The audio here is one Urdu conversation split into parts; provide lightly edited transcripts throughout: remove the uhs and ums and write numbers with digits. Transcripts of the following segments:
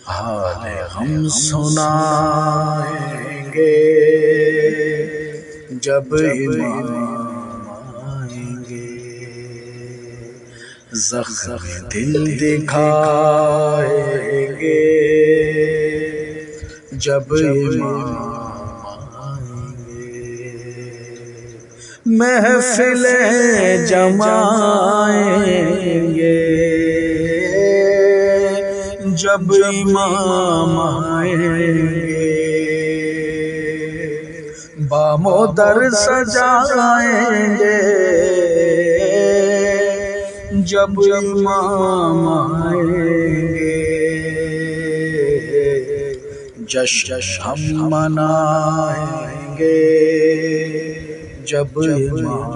حال غم سنائیں گے جب امام آئیں گے، زخم دل دکھائیں گے جب امام آئیں گے، محفلیں جمائیں گے جب امام آئیں گے، بام و در سجائیں گے جب امام آئیں گے، جشن ہم منائیں گے جب امام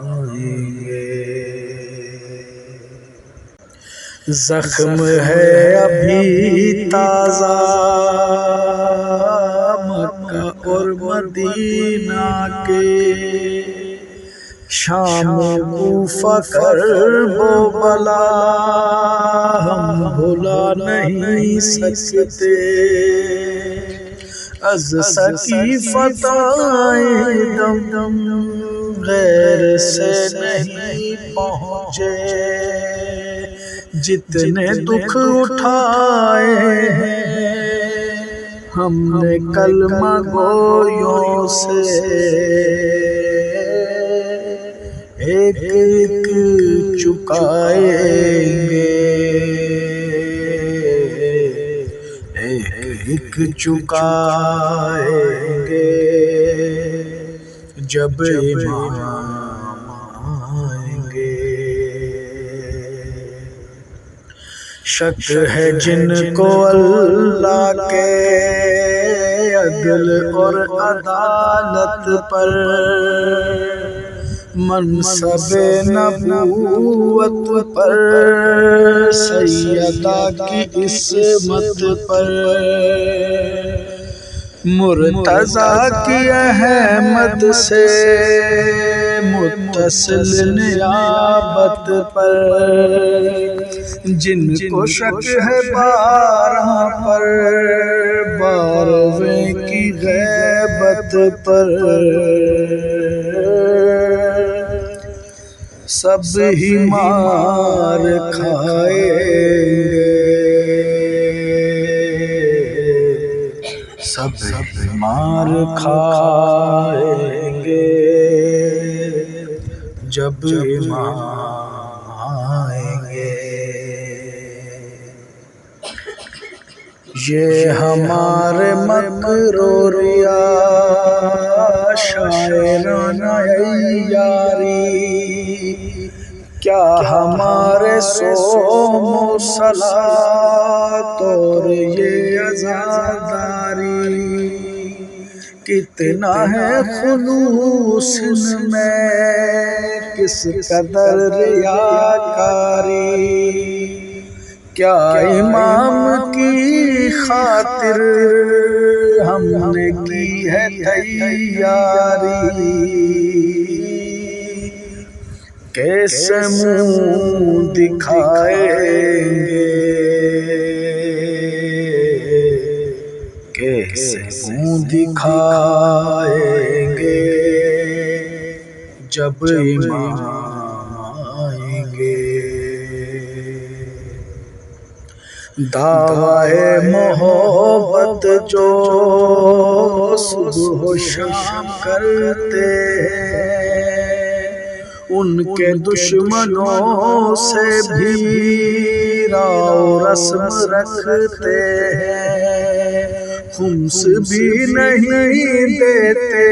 آئیں گے، زخم ہے ابھی تازہ مکہ اور مدینہ کے، شام کوفہ کرب و بلا ہم بھلا نہیں سکتے، از سقیفتائیں دم دم غیر سے نہیں پہنچے، جتنے دکھ اٹھائے ہیں ہم نے کلمہ گویوں سے، ایک ایک چکائیں گے، ایک ایک چکائیں گے جب امام آئیں گے، شک ہے جن کو اللہ کے عدل اور عدالت پر، منصب نبوت پر، سیدہ کی عصمت پر، مرتضیٰ کی احمد سے متصل نیابت پر، جن کو شک ہے بارہ پر، بارہویں کی غیبت پر، سب ہی مار کھائیں گے، سب ہی مار کھائیں گے جب امام آئیں گے، یہ ہمارے مکر و ریا شاعرانہ عیاری، کیا ہمارے صوم و صلاۃ اور یہ عزاداری، کتنا ہے خلوص ان میں کس قدر ریاکاری، کیا امام کی خاطر ہم نے کی ہے تیاری، کیسے منہ دکھائیں گے، کیسے منہ دکھائیں گے جب امام آئیں گے، دعویٰ محبت جو صبح و شام کرتے ہیں، ان کے دشمنوں سے بھی راہ و رسم رکھتے ہیں، خمس بھی نہیں دیتے،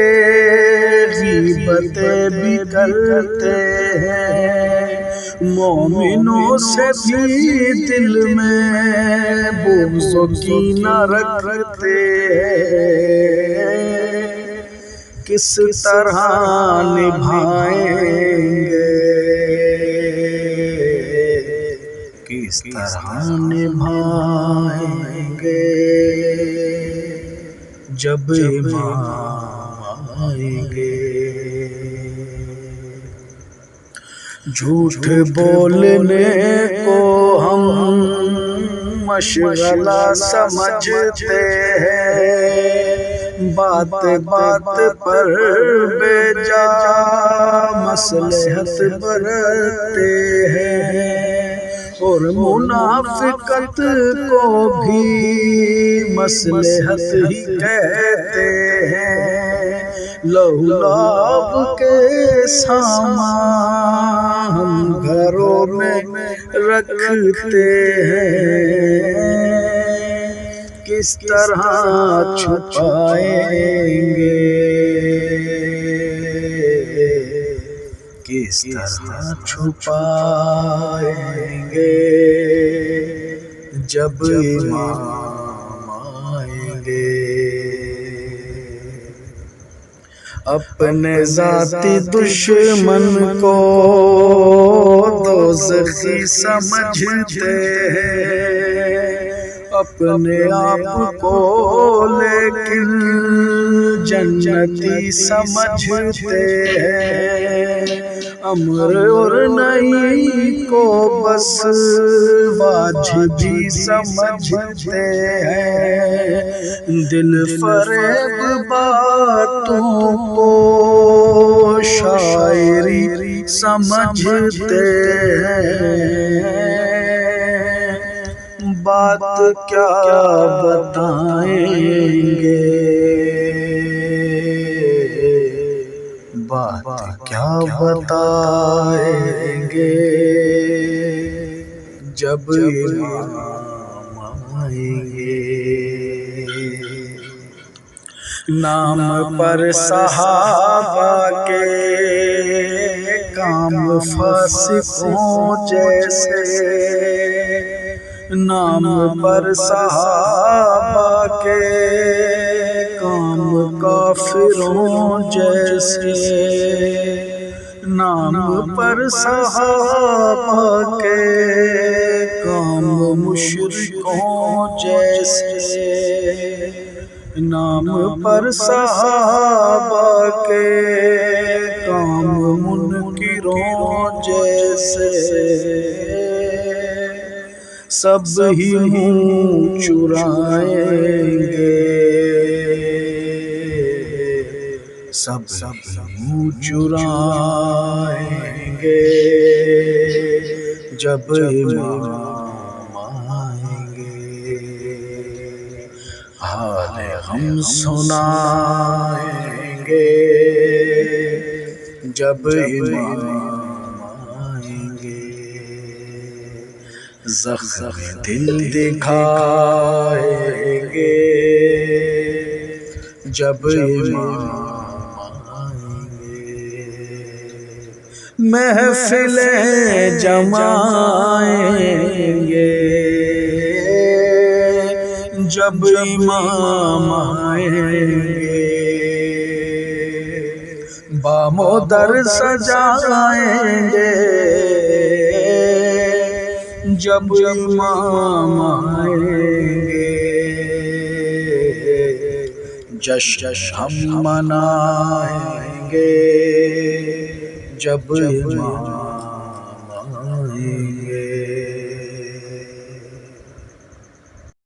غیبتیں بھی کرتے ہیں، مومنوں سے بھی دل میں بغض و کینہ رکھتے ہیں، کس طرح نبھائیں گے، کس طرح نبھائیں گے جب امام آئیں گے، جھوٹ بولنے کو ہم مشغلہ سمجھتے ہیں، بات بات پر بے جا مصلحت برتتے ہیں، اور منافقت کو بھی مصلحت ہی کہتے ہیں۔ لولاب کے سامان ہم گھروں میں رکھتے ہیں، کس طرح چھپائیں گے، کس طرح چھپائیں گے جب امام آئیں گے۔ اپنے ذاتی دشمن کو دوزخی سمجھتے ہیں، اپنے آپ کو لیکن جنتی سمجھتے ہیں، امر اور نہی کو بس واجبی سمجھتے ہیں، دل فریب باتوں کو شاعری سمجھتے ہیں، بات کیا بتائیں گے، بات کیا بتائیں گے جب امام آئیں گے۔ نام پر صحابہ کے کام فاسقوں جیسے، نام پر صحابہ کے کام کافروں جیسے، نام پر صحابہ کے کام مشرکوں جیسے، نام پر صحابہ کے کام منکروں جیسے، سب ہی منہ چرائیں گے، سب منہ چرائیں گے جب امام آئیں گے، حال ہم سنائیں گے جب امام آئیں گے، زخم دل دکھائیں گے جب امام آئیں گے، محفلیں جمائیں گے جب امام آئیں گے، بام و در سجائیں گے جب امام آئیں گے، جشن ہم منائیں گے جب امام